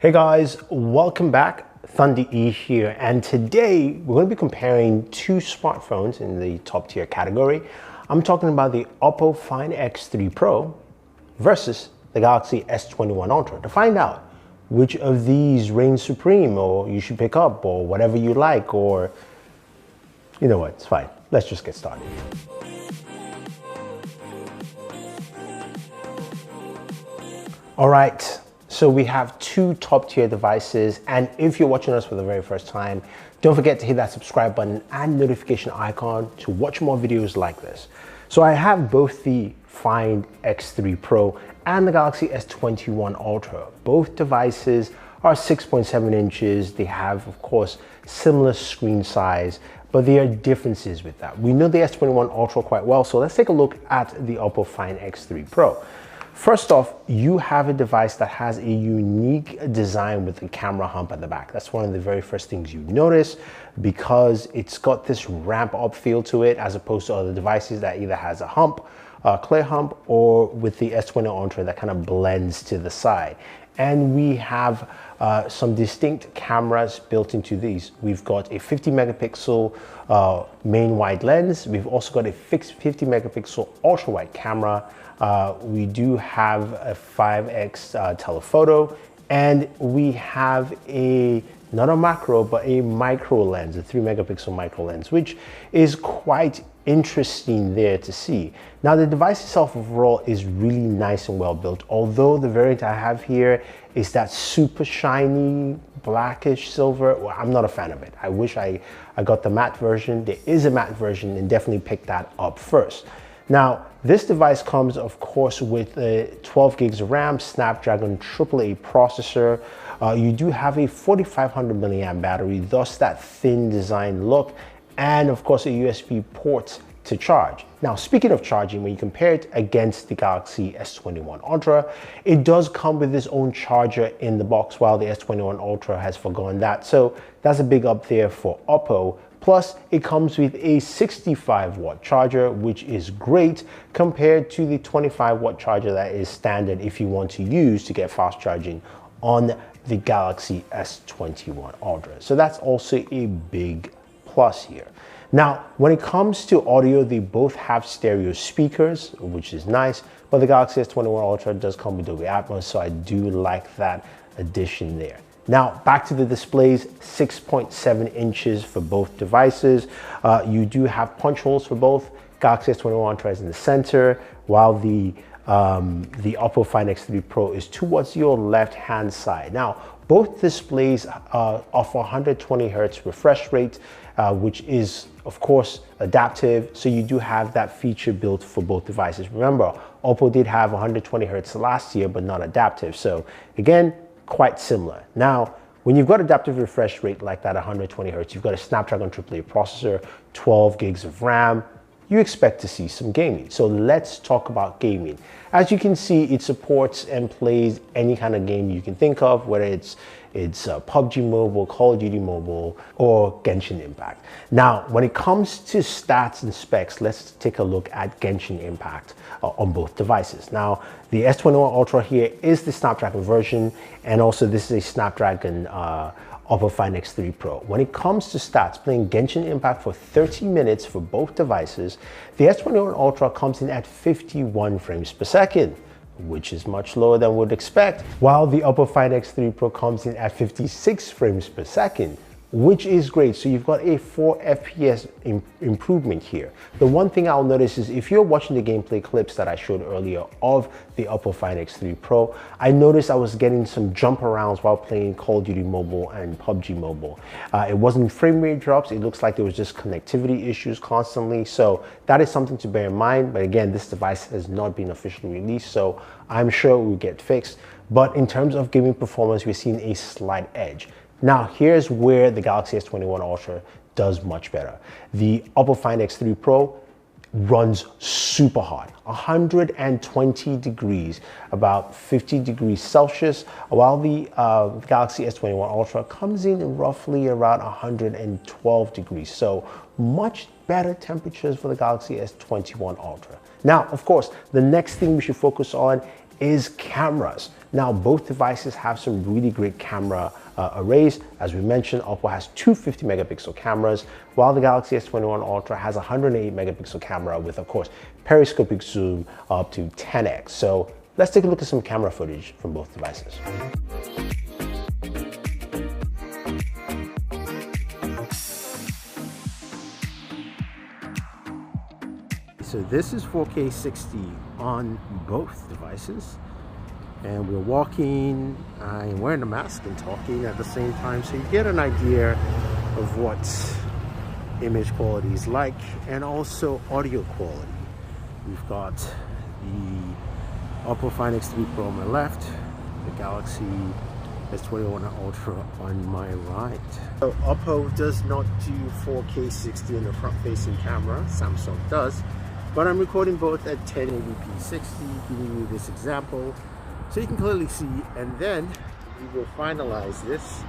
Hey guys, welcome back. Thunder E here, and today we're going to be comparing two smartphones in the top tier category. I'm talking about the Oppo Find X3 Pro versus the Galaxy S21 Ultra to find out which of these reigns supreme, or you should pick up, or whatever you like, or you know what, it's fine. Let's just get started. All right. So we have two top tier devices, and if you're watching us for the very first time, don't forget to hit that subscribe button and notification icon to watch more videos like this. So I have both the Find X3 Pro and the Galaxy S21 Ultra. Both devices are 6.7 inches. They have, of course, similar screen size, but there are differences with that. We know the S21 Ultra quite well, so let's take a look at the Oppo Find X3 Pro. First off, you have a device that has a unique design with the camera hump at the back. That's one of the very first things you notice, because it's got this ramp up feel to it, as opposed to other devices that either has a hump, a clear hump, or with the S20 Ultra that kind of blends to the side. And we have some distinct cameras built into these. We've got a 50 megapixel main wide lens. We've also got a fixed 50 megapixel ultra wide camera. We do have a 5x telephoto, and we have not a macro, but a micro lens, a 3 megapixel micro lens, which is quite interesting there to see. Now, the device itself overall is really nice and well built, although the variant I have here is that super shiny blackish silver. Well, I'm not a fan of it. I wish I got the matte version. There is a matte version, and definitely pick that up first. Now, this device comes, of course, with 12 gigs of RAM, Snapdragon AAA processor. You do have a 4500 milliamp battery, thus that thin design look, and of course a USB port to charge. Now, speaking of charging, when you compare it against the Galaxy S21 Ultra, it does come with its own charger in the box, while the S21 Ultra has forgone that. So that's a big up there for Oppo. Plus, it comes with a 65-watt charger, which is great compared to the 25-watt charger that is standard if you want to use to get fast charging on the Galaxy S21 Ultra. So that's also a big plus here. Now, when it comes to audio, they both have stereo speakers, which is nice, but the Galaxy S21 Ultra does come with Dolby Atmos, so I do like that addition there. Now, back to the displays, 6.7 inches for both devices. You do have punch holes for both. Galaxy S21 Ultra is in the center, while the Oppo Find X3 Pro is towards your left-hand side. Now, both displays offer 120 Hertz refresh rate, which is, of course, adaptive. So you do have that feature built for both devices. Remember, Oppo did have 120 Hertz last year, but not adaptive. So again, quite similar. Now, when you've got adaptive refresh rate like that, 120 Hertz, you've got a Snapdragon AAA processor, 12 gigs of RAM, you expect to see some gaming. So let's talk about gaming. As you can see, it supports and plays any kind of game you can think of, whether it's PUBG Mobile, Call of Duty Mobile, or Genshin Impact. Now, when it comes to stats and specs, let's take a look at Genshin Impact on both devices. Now, the S21 Ultra here is the Snapdragon version, and also this is a Snapdragon Oppo Find X3 Pro. When it comes to stats, playing Genshin Impact for 30 minutes for both devices, the S21 Ultra comes in at 51 frames per second, which is much lower than we'd expect, while the Oppo Find X3 Pro comes in at 56 frames per second, which is great. So you've got a 4 FPS improvement here. The one thing I'll notice is if you're watching the gameplay clips that I showed earlier of the Oppo Find X3 Pro, I noticed I was getting some jump arounds while playing Call of Duty Mobile and PUBG Mobile. It wasn't frame rate drops. It looks like there was just connectivity issues constantly. So that is something to bear in mind. But again, this device has not been officially released, so I'm sure it will get fixed. But in terms of gaming performance, we're seeing a slight edge. Now, here's where the Galaxy S21 Ultra does much better. The Oppo Find X3 Pro runs super hot, 120 degrees, about 50 degrees Celsius, while the Galaxy S21 Ultra comes in roughly around 112 degrees. So much better temperatures for the Galaxy S21 Ultra. Now, of course, the next thing we should focus on is cameras. Now, both devices have some really great camera arrays. As we mentioned, Oppo has two 50 megapixel cameras, while the Galaxy S21 Ultra has a 108 megapixel camera with, of course, periscopic zoom up to 10x. So let's take a look at some camera footage from both devices. So this is 4K 60 on both devices, and we're walking, I'm wearing a mask and talking at the same time, so you get an idea of what image quality is like, and also audio quality. We've got the Oppo Find X3 Pro on my left, the Galaxy S21 Ultra on my right. So Oppo does not do 4K 60 in the front-facing camera, Samsung does. But I'm recording both at 1080p 60, giving you this example so you can clearly see, and then we will finalize this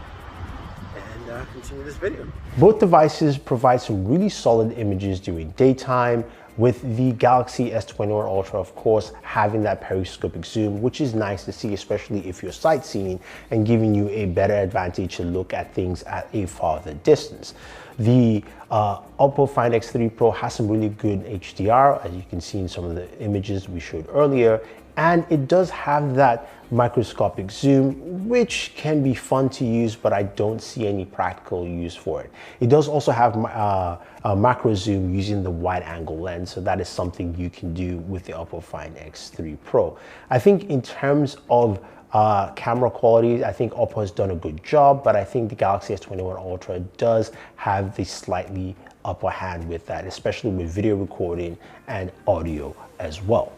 and continue this video. Both devices provide some really solid images during daytime, with the Galaxy S21 Ultra, of course, having that periscopic zoom, which is nice to see, especially if you're sightseeing, and giving you a better advantage to look at things at a farther distance. The Oppo Find X3 Pro has some really good HDR, as you can see in some of the images we showed earlier, and it does have that microscopic zoom, which can be fun to use, but I don't see any practical use for it. It does also have a macro zoom using the wide angle lens, so that is something you can do with the Oppo Find X3 Pro. I think in terms of camera quality, I think Oppo has done a good job, but I think the Galaxy S21 Ultra does have the slightly upper hand with that, especially with video recording and audio as well.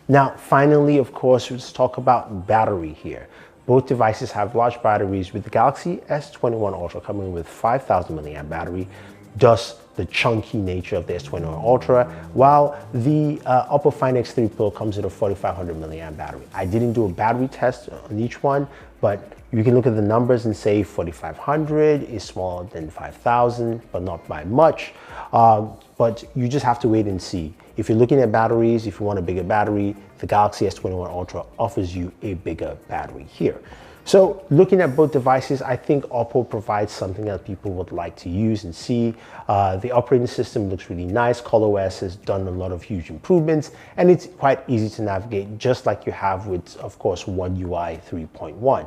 Now, finally, of course, let's talk about battery here. Both devices have large batteries, with the Galaxy S21 Ultra coming with 5,000 milliamp battery, thus the chunky nature of the S21 Ultra, while the Oppo Find X3 Pro comes with a 4,500 milliamp battery. I didn't do a battery test on each one, but you can look at the numbers and say 4,500 is smaller than 5,000, but not by much. But you just have to wait and see. If you're looking at batteries, if you want a bigger battery, the Galaxy S21 Ultra offers you a bigger battery here. So looking at both devices, I think Oppo provides something that people would like to use and see. The operating system looks really nice. ColorOS has done a lot of huge improvements, and it's quite easy to navigate, just like you have with, of course, One UI 3.1.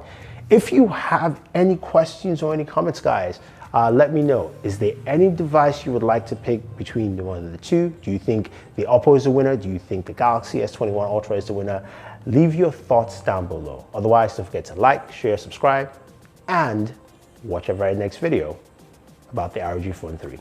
If you have any questions or any comments, guys, let me know. Is there any device you would like to pick between the one of the two? Do you think the Oppo is the winner? Do you think the Galaxy S21 Ultra is the winner? Leave your thoughts down below. Otherwise, don't forget to like, share, subscribe, and watch our very next video about the ROG Phone 3.